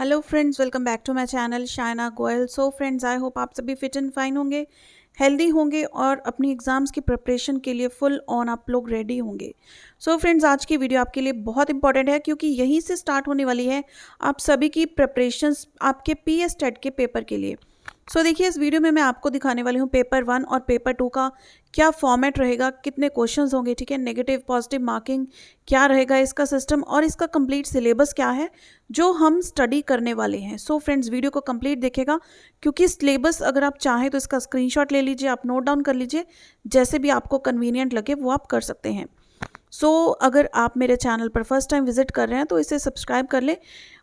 Hello friends, welcome back to my channel Shayna Goyal. So friends, I hope आप सभी fit and fine होंगे, healthy होंगे और अपनी एग्ज़ाम्स की प्रिपरेशन के लिए फुल ऑन आप लोग रेडी होंगे। सो फ्रेंड्स, आज की वीडियो आपके लिए बहुत इंपॉर्टेंट है क्योंकि यहीं से स्टार्ट होने वाली है आप सभी की प्रिपरेशंस आपके पीएस टेट के पेपर के लिए। सो देखिए, इस वीडियो में मैं आपको दिखाने वाली हूँ पेपर 1 और पेपर 2 का क्या फॉर्मेट रहेगा, कितने क्वेश्चंस होंगे, ठीक है, नेगेटिव पॉजिटिव मार्किंग क्या रहेगा इसका सिस्टम और इसका कंप्लीट सिलेबस क्या है जो हम स्टडी करने वाले हैं। सो फ्रेंड्स, वीडियो को कंप्लीट देखेगा क्योंकि सिलेबस अगर आप चाहें तो इसका स्क्रीनशॉट ले लीजिए, आप नोट डाउन कर लीजिए, जैसे भी आपको कन्वीनियंट लगे वो आप कर सकते हैं। अगर आप मेरे चैनल पर फर्स्ट टाइम विजिट कर रहे हैं तो इसे सब्सक्राइब कर लें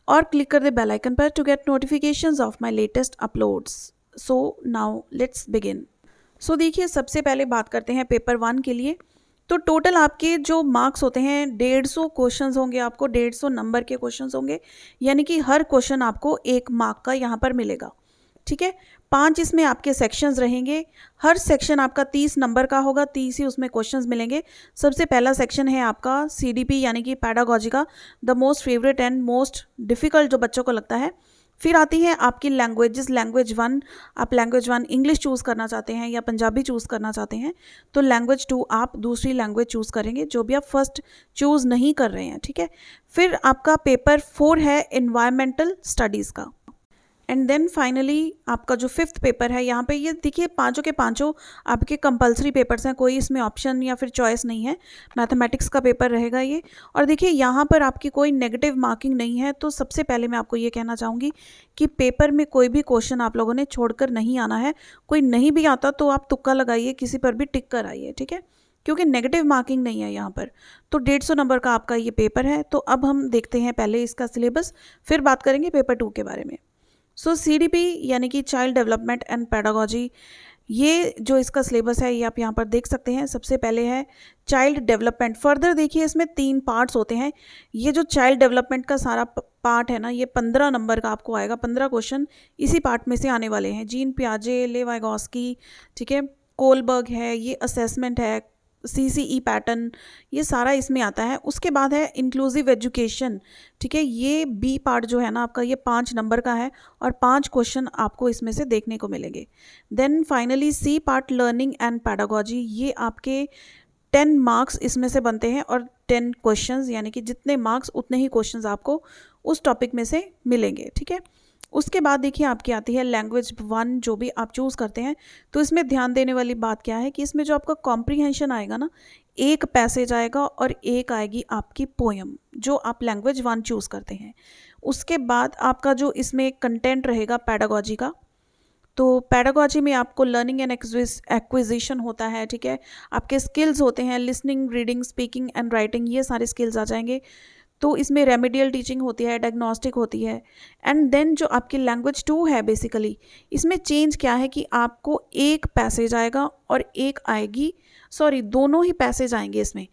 और क्लिक कर दे बेल आइकन पर to get notifications of my latest uploads. So now let's begin. देखिए, सबसे पहले बात करते हैं पेपर 1 के लिए। तो टोटल आपके जो मार्क्स होते हैं 150 क्वेश्चंस होंगे, आपको 150 नंबर के क्वेश्चंस होंगे, यानी कि हर क्वेश्चन आपको 1 मार्क का यहाँ पर मिलेगा, ठीक है। 5 इसमें आपके सेक्शंस रहेंगे, हर सेक्शन आपका 30 नंबर का होगा, 30 ही उसमें क्वेश्चंस मिलेंगे। सबसे पहला सेक्शन है आपका सीडीपी यानी कि पैडागोजी का, the most favourite and most difficult जो बच्चों को लगता है। फिर आती है आपकी लैंग्वेजेस, लैंग्वेज 1, आप लैंग्वेज 1 इंग्लिश चूज़ करना चाहते हैं या पंजाबी चूज़ करना चाहते हैं तो लैंग्वेज 2 आप दूसरी लैंग्वेज चूज़ करेंगे जो भी आप फर्स्ट चूज़ नहीं कर रहे हैं, ठीक है। फिर आपका पेपर 4 है एनवायरमेंटल स्टडीज़ का। एंड देन फाइनली आपका जो 5th पेपर है, यहाँ पे ये देखिए पांचों के पांचों आपके कंपलसरी पेपर्स हैं, कोई इसमें ऑप्शन या फिर चॉइस नहीं है। मैथमेटिक्स का पेपर रहेगा ये। और देखिए यहाँ पर आपकी कोई नेगेटिव मार्किंग नहीं है। तो सबसे पहले मैं आपको ये कहना चाहूँगी कि पेपर में कोई भी क्वेश्चन आप लोगों ने छोड़कर नहीं आना है। कोई नहीं भी आता तो आप तुक्का लगाइए, किसी पर भी टिक कर आइए, ठीक है, क्योंकि नेगेटिव मार्किंग नहीं है यहाँ पर। तो 150 नंबर का आपका ये पेपर है। तो अब हम देखते हैं पहले इसका सिलेबस, फिर बात करेंगे पेपर 2 के बारे में। सीडीपी यानी कि चाइल्ड डेवलपमेंट एंड पैडागोजी, ये जो इसका सिलेबस है ये आप यहाँ पर देख सकते हैं। सबसे पहले है चाइल्ड डेवलपमेंट। फर्दर देखिए, इसमें 3 पार्ट्स होते हैं। ये जो चाइल्ड डेवलपमेंट का सारा पार्ट है ना, ये 15 नंबर का आपको आएगा। 15 क्वेश्चन इसी पार्ट में से आने वाले हैं। जीन पियाजे, लेवाइगॉस्की, ठीक है, कोलबर्ग है, ये असेसमेंट है, सीसीई पैटर्न, ये सारा इसमें आता है। उसके बाद है इंक्लूसिव एजुकेशन, ठीक है, ये बी पार्ट जो है ना आपका, ये 5 नंबर का है और 5 क्वेश्चन आपको इसमें से देखने को मिलेंगे। Then finally C part learning and pedagogy, ये आपके 10 मार्क्स इसमें से बनते हैं और 10 क्वेश्चंस, यानी कि जितने मार्क्स उतने ही क्वेश्चंस आपको उस टॉपिक में से मिलेंगे, ठीक है। उसके बाद देखिए आपकी आती है लैंग्वेज 1, जो भी आप चूज़ करते हैं। तो इसमें ध्यान देने वाली बात क्या है कि इसमें जो आपका कॉम्प्रीहेंशन आएगा ना, एक पैसेज आएगा और एक आएगी आपकी पोयम, जो आप लैंग्वेज 1 चूज़ करते हैं। उसके बाद आपका जो इसमें कंटेंट रहेगा पैडागोजी का, तो पैडागोजी में आपको लर्निंग एंड एक्विजिशन होता है, ठीक है, आपके स्किल्स होते हैं listening, reading, speaking and writing, ये सारे स्किल्स आ जाएंगे। तो इसमें रेमेडियल टीचिंग होती है, डायग्नोस्टिक होती है। एंड देन जो आपकी लैंग्वेज 2 है, बेसिकली इसमें चेंज क्या है कि आपको एक पैसेज आएगा और एक आएगी, सॉरी दोनों ही पैसेज आएंगे इसमें।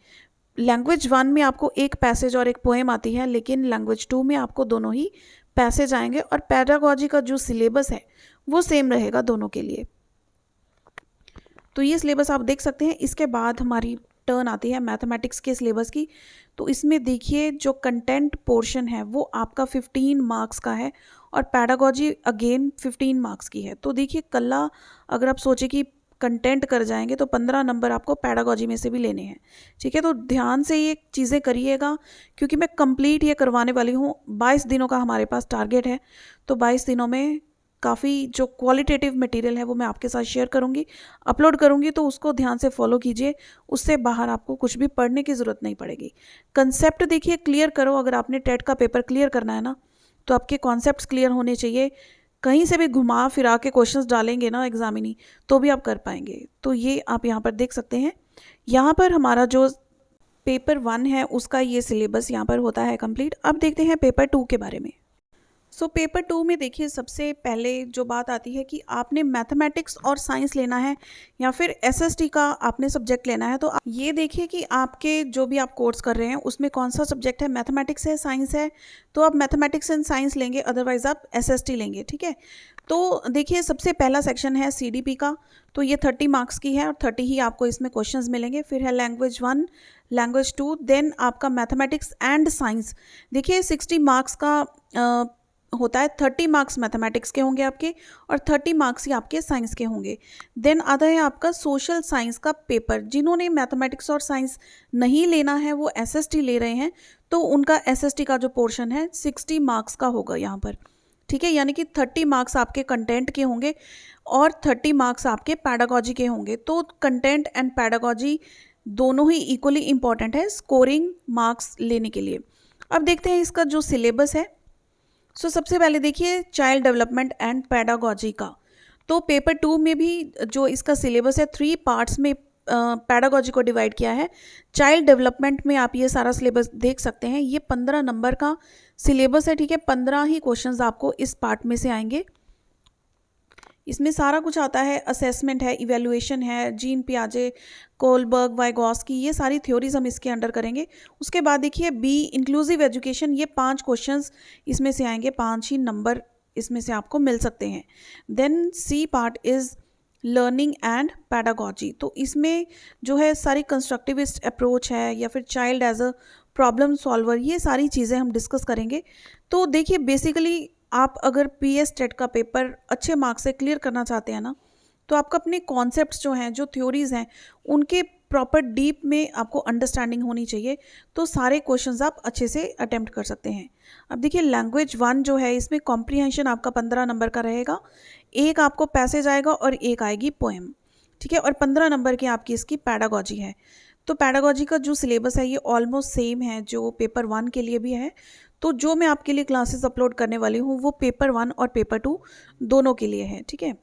लैंग्वेज 1 में आपको एक पैसेज और एक पोएम आती है, लेकिन लैंग्वेज 2 में आपको दोनों ही पैसेज आएंगे और पैडागोजी का जो सिलेबस है वो सेम रहेगा दोनों के लिए। तो ये सिलेबस आप देख सकते हैं। इसके बाद हमारी टर्न आती है मैथमेटिक्स के सिलेबस की। तो इसमें देखिए जो कंटेंट पोर्शन है वो आपका 15 मार्क्स का है और पैडागोजी अगेन 15 मार्क्स की है। तो देखिए कल्ला अगर आप सोचे कि कंटेंट कर जाएंगे तो 15 नंबर आपको पैडागोजी में से भी लेने हैं, ठीक है। तो ध्यान से ये चीज़ें करिएगा क्योंकि मैं कंप्लीट ये करवाने वाली हूँ। 22 दिनों का हमारे पास टारगेट है। तो 22 दिनों में काफ़ी जो क्वालिटेटिव मटेरियल है वो मैं आपके साथ शेयर करूँगी, अपलोड करूँगी, तो उसको ध्यान से फॉलो कीजिए। उससे बाहर आपको कुछ भी पढ़ने की ज़रूरत नहीं पड़ेगी। कंसेप्ट देखिए क्लियर करो। अगर आपने टेट का पेपर क्लियर करना है ना, तो आपके कॉन्सेप्ट्स क्लियर होने चाहिए। कहीं से भी घुमा फिरा के क्वेश्चंस डालेंगे ना एग्जामिनी, तो भी आप कर पाएंगे। तो ये आप यहाँ पर देख सकते हैं। यहाँ पर हमारा जो पेपर 1 है उसका ये सिलेबस यहाँ पर होता है कंप्लीट। अब देखते हैं पेपर 2 के बारे में। पेपर 2 में देखिए सबसे पहले जो बात आती है कि आपने मैथमेटिक्स और साइंस लेना है या फिर एसएसटी का आपने सब्जेक्ट लेना है। तो ये देखिए कि आपके जो भी आप कोर्स कर रहे हैं उसमें कौन सा सब्जेक्ट है, मैथमेटिक्स है, साइंस है, तो आप मैथमेटिक्स एंड साइंस लेंगे, अदरवाइज आप एसएसटी लेंगे, ठीक है। तो देखिए सबसे पहला सेक्शन है सीडीपी का। तो ये 30 मार्क्स की है और 30 ही आपको इसमें क्वेश्चंस मिलेंगे। फिर है लैंग्वेज 1, लैंग्वेज 2, देन आपका मैथमेटिक्स एंड साइंस। देखिए 60 मार्क्स का होता है 30 मार्क्स मैथमेटिक्स के होंगे आपके और 30 मार्क्स ही आपके साइंस के होंगे। देन आता है आपका सोशल साइंस का पेपर। जिन्होंने मैथमेटिक्स और साइंस नहीं लेना है वो एसएसटी ले रहे हैं, तो उनका एसएसटी का जो पोर्शन है 60 मार्क्स का होगा यहाँ पर, ठीक है। यानी कि 30 मार्क्स आपके कंटेंट के होंगे और 30 मार्क्स आपके पैडागॉजी के होंगे। तो कंटेंट एंड पैडागॉजी दोनों ही इक्वली इंपॉर्टेंट है स्कोरिंग मार्क्स लेने के लिए। अब देखते हैं इसका जो सिलेबस है। सबसे पहले देखिए चाइल्ड डेवलपमेंट एंड पैडागॉजी का। तो पेपर 2 में भी जो इसका सिलेबस है 3 पार्ट्स में पैडागॉजी को डिवाइड किया है। चाइल्ड डेवलपमेंट में आप ये सारा सिलेबस देख सकते हैं, ये 15 नंबर का सिलेबस है, ठीक है। 15 ही क्वेश्चंस आपको इस पार्ट में से आएंगे। इसमें सारा कुछ आता है, असेसमेंट है, इवैल्यूएशन है, जीन पियाजे, कोलबर्ग, वाइगॉस्की, ये सारी थ्योरीज हम इसके अंडर करेंगे। उसके बाद देखिए बी इंक्लूसिव एजुकेशन, ये 5 क्वेश्चंस इसमें से आएंगे, 5 ही नंबर इसमें से आपको मिल सकते हैं। Then C part is learning and pedagogy. तो इसमें जो है सारी कंस्ट्रक्टिविस्ट अप्रोच है या फिर child as a problem solver, ये सारी चीज़ें हम डिस्कस करेंगे। तो देखिए बेसिकली आप अगर पीएस टेट का पेपर अच्छे मार्क्स से क्लियर करना चाहते हैं ना, तो आपको अपने कॉन्सेप्ट्स जो हैं, जो थ्योरीज हैं, उनके प्रॉपर डीप में आपको अंडरस्टैंडिंग होनी चाहिए। तो सारे क्वेश्चंस आप अच्छे से अटेम्प्ट कर सकते हैं। अब देखिए लैंग्वेज 1 जो है इसमें कॉम्प्रीहेंशन आपका 15 नंबर का रहेगा, एक आपको पैसेज आएगा और एक आएगी पोएम, ठीक है। और 15 नंबर की आपकी इसकी पैडागॉजी है। तो पैडागॉजी का जो सिलेबस है ये ऑलमोस्ट सेम है जो पेपर 1 के लिए भी है। तो जो मैं आपके लिए क्लासेस अपलोड करने वाली हूँ वो पेपर 1 और पेपर 2 दोनों के लिए है, ठीक है।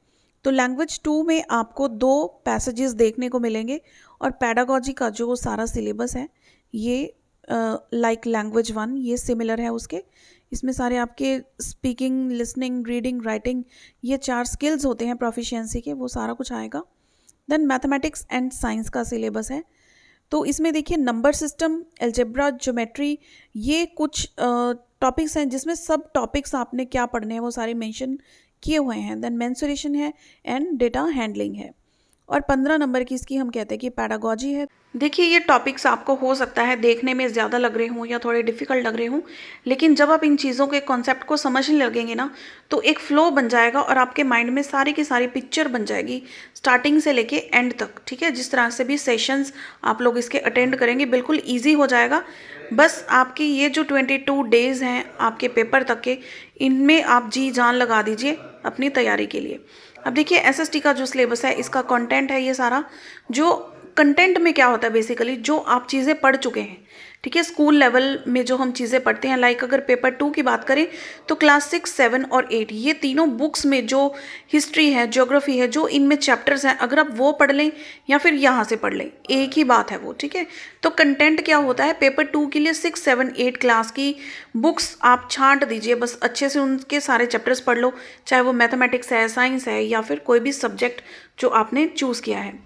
तो लैंग्वेज 2 में आपको 2 पैसेजेस देखने को मिलेंगे और पैडागॉजी का जो सारा सिलेबस है ये लाइक लैंग्वेज 1 ये सिमिलर है उसके। इसमें सारे आपके स्पीकिंग, लिसनिंग, रीडिंग, राइटिंग, ये 4 स्किल्स होते हैं प्रोफिशिएंसी के, वो सारा कुछ आएगा। देन मैथमेटिक्स एंड साइंस का सिलेबस है। तो इसमें देखिए नंबर सिस्टम, अलजेब्रा, ज्योमेट्री, ये कुछ टॉपिक्स हैं जिसमें सब टॉपिक्स आपने क्या पढ़ने हैं वो सारे मेंशन किए हुए हैं। देन मेंसुरेशन है एंड डेटा हैंडलिंग है। और 15 नंबर की इसकी हम कहते हैं कि पैडागॉजी है। देखिए ये टॉपिक्स आपको हो सकता है देखने में ज़्यादा लग रहे हों या थोड़े डिफ़िकल्ट लग रहे हों, लेकिन जब आप इन चीज़ों के कॉन्सेप्ट को समझने लगेंगे ना तो एक फ़्लो बन जाएगा और आपके माइंड में सारी की सारी पिक्चर बन जाएगी स्टार्टिंग से लेके एंड तक, ठीक है। जिस तरह से भी सेशंस आप लोग इसके अटेंड करेंगे बिल्कुल ईजी हो जाएगा। बस आपकी ये जो 22 डेज़ हैं आपके पेपर तक के, इनमें आप जी जान लगा दीजिए अपनी तैयारी के लिए। अब देखिए एसएसटी का जो सिलेबस है इसका कंटेंट है ये सारा। जो कंटेंट में क्या होता है बेसिकली जो आप चीज़ें पढ़ चुके हैं, ठीक है। स्कूल लेवल में जो हम चीज़ें पढ़ते हैं, लाइक अगर पेपर 2 की बात करें तो क्लास 6, 7 और 8 ये तीनों बुक्स में जो हिस्ट्री है, ज्योग्राफी है, जो इनमें चैप्टर्स हैं, अगर आप वो पढ़ लें या फिर यहाँ से पढ़ लें, एक ही बात है वो, ठीक है। तो कंटेंट क्या होता है पेपर 2 के लिए 6, 7, 8 क्लास की बुक्स आप छांट दीजिए, बस अच्छे से उनके सारे चैप्टर्स पढ़ लो, चाहे वो मैथमेटिक्स है, साइंस है या फिर कोई भी सब्जेक्ट जो आपने चूज़ किया है।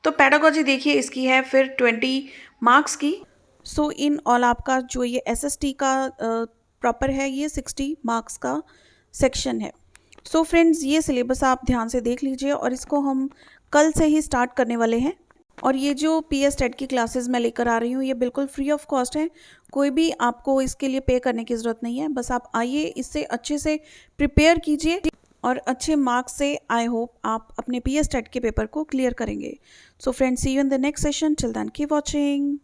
तो पैडागॉजी देखिए इसकी है फिर 20 मार्क्स की। सो इन ऑल आपका जो ये एसएसटी का प्रॉपर है ये 60 मार्क्स का सेक्शन है। सो फ्रेंड्स ये सिलेबस आप ध्यान से देख लीजिए और इसको हम कल से ही स्टार्ट करने वाले हैं। और ये जो पीएस टेट की क्लासेस मैं लेकर आ रही हूँ ये बिल्कुल फ्री ऑफ कॉस्ट है, कोई भी आपको इसके लिए पे करने की ज़रूरत नहीं है। बस आप आइए, इससे अच्छे से प्रिपेयर कीजिए और अच्छे मार्क्स से आई होप आप अपने पीएस टेट के पेपर को क्लियर करेंगे। So friends see you in the next session, till then keep watching.